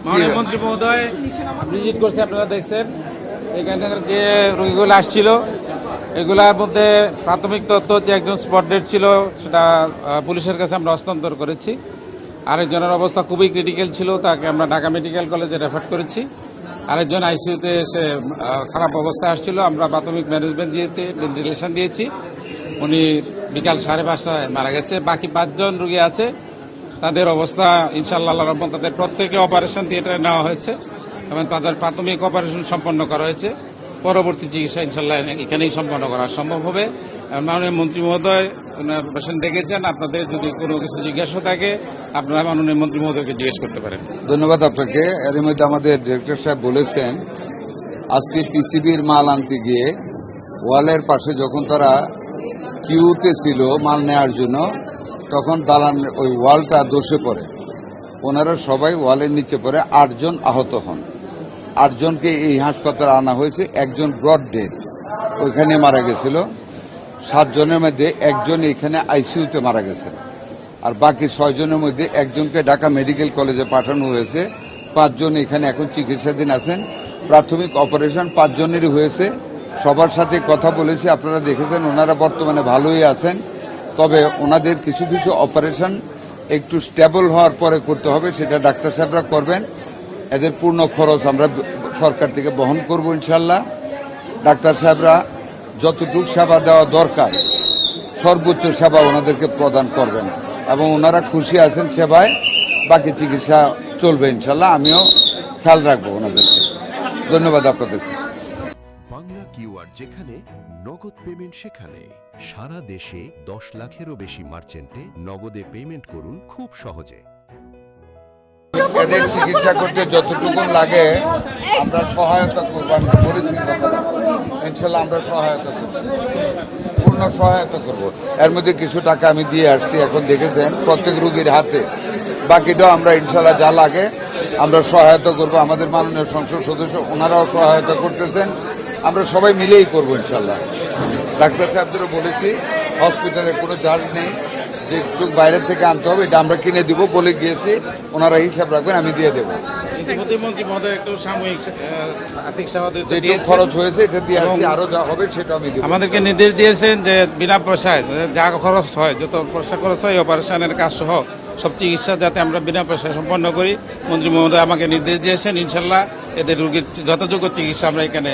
মাননীয় মন্ত্রী মহোদয় ভিজিট করছে, আপনারা দেখছেন এখানে যে রোগীগুলো আসছিল এগুলার মধ্যে প্রাথমিক তথ্য হচ্ছে একজন স্পট ডেড ছিল, সেটা পুলিশের কাছে আমরা হস্তান্তর করেছি। আরেকজনের অবস্থা খুবই ক্রিটিক্যাল ছিল, তাকে আমরা ঢাকা মেডিকেল কলেজে রেফার করেছি। আরেকজন আইসিইউতে এসে খারাপ অবস্থায় আসছিল, আমরা প্রাথমিক ম্যানেজমেন্ট দিয়েছি, ভেন্টিলেশন দিয়েছি। উনি বিকাল 5:30টায় মারা গেছে। বাকি 5 জন রোগী আছে, তাদের অবস্থা ইনশাআল্লাহ আল্লাহর রহমতে তাদের প্রত্যেকে অপারেশন থিয়েটারে নেওয়া হয়েছে এবং তাদের প্রাথমিক অপারেশন সম্পন্ন করা হয়েছে। পরবর্তী চিকিৎসা ইনশাআল্লাহ এখানেই সম্পন্ন করা সম্ভব হবে। মাননীয় মন্ত্রী মহোদয় পেশেন্ট ডেকেছেন, আপনাদের যদি কোনো কিছু জিজ্ঞাসা থাকে আপনারা মাননীয় মন্ত্রী মহোদয়কে জিজ্ঞেস করতে পারেন। ধন্যবাদ আপনাকে। এর মধ্যে আমাদের ডিরেক্টর সাহেব বলেছেন আজকে টিসিবির মাল আনতে গিয়ে ওয়ালের পাশে যখন তারা কিউতে ছিল মাল নেওয়ার জন্য, তখন দালান ওই ওয়ালটা ধসে পড়ে। ওনারা সবাই ওয়ালের নিচে পড়ে 8 জন আহত হন। 8 জনকে এই হাসপাতালে আনা হয়েছে। একজন ব্রড ডেড ওইখানে মারা গেছিল। 7 জনের মধ্যে একজন এখানে আইসিইউতে মারা গেছে, আর বাকি 6 জনের মধ্যে একজনকে ঢাকা মেডিকেল কলেজে পাঠানো হয়েছে। 5 জন এখানে এখন চিকিৎসাধীন আছেন। প্রাথমিক অপারেশন 5 জনেরই হয়েছে। সবার সাথে কথা বলেছি, আপনারা দেখেছেন ওনারা বর্তমানে ভালোই আছেন। তবে ওনাদের কিছু কিছু অপারেশন একটু স্টেবল হওয়ার পরে করতে হবে, সেটা ডাক্তার সাহেবরা করবেন। এদের পূর্ণ খরচ আমরা সরকার থেকে বহন করব ইনশাল্লাহ। ডাক্তার সাহেবরা যতটুকু সেবা দেওয়া দরকার সর্বোচ্চ সেবা ওনাদেরকে প্রদান করবেন এবং ওনারা খুশি আছেন সেবায়। বাকি চিকিৎসা চলবে ইনশাল্লাহ। আমিও খেয়াল রাখবো ওনাদেরকে। ধন্যবাদ আপনাদেরকে। বাংলা কিউআর, যেখানে নগদ পেমেন্ট সেখানে। সারা দেশে 10 লাখেরও বেশি মার্চেন্টে নগদে পেমেন্ট করুন খুব সহজে। এদের চিকিৎসা করতে যতটুকু লাগে আমরা সহায়তা করবো। আমি বলেছি কথাটা, ইনশাল্লাহ আমরা সহায়তা করব, পূর্ণ সহায়তা করব। এর মধ্যে কিছু টাকা আমি দিয়ে আসছি, এখন দেখেছেন প্রত্যেক রোগীর হাতে। বাকিটাও আমরা ইনশাল্লাহ যা লাগে আমরা সহায়তা করব। আমাদের মাননীয় সংসদ সদস্য ওনারাও সহায়তা করতেছেন, আমরা সবাই মিলেই করব ইনশাল্লাহ। ডাক্তার সাহেবদেরও বলেছি হসপিটালে কোনো চার্জ নেই, যে একটু বাইরে থেকে আনতে হবে এটা আমরা কিনে দিব বলে গিয়েছি। ওনারা হিসাব রাখবেন, আমি দিয়ে দেবো। মন্ত্রী মহোদয় একটু সাময়িক আর্থিক সেবা খরচ হয়েছে এটা দিয়ে আসছি, আরো যা হবে সেটা আমি দেব। আমাদেরকে নির্দেশ দিয়েছেন যে বিনা পয়সায় যা খরচ হয়, যত পয়সা খরচ হয় অপারেশনের কাজ সহ সব চিকিৎসা যাতে আমরা বিনা পয়সায় সম্পন্ন করি। মন্ত্রী মহোদয় আমাকে নির্দেশ দিয়েছেন, ইনশাল্লাহ এদের রোগীর যথাযোগ্য চিকিৎসা আমরা এখানে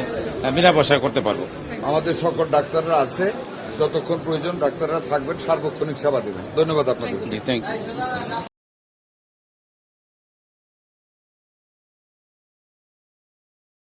বিনা পয়সায় করতে পারবো। আমাদের সকল ডাক্তাররা আছে, যতক্ষণ প্রয়োজন ডাক্তাররা থাকবেন, সার্বক্ষণিক সেবা দেবেন। ধন্যবাদ আপনাদের। Thank you.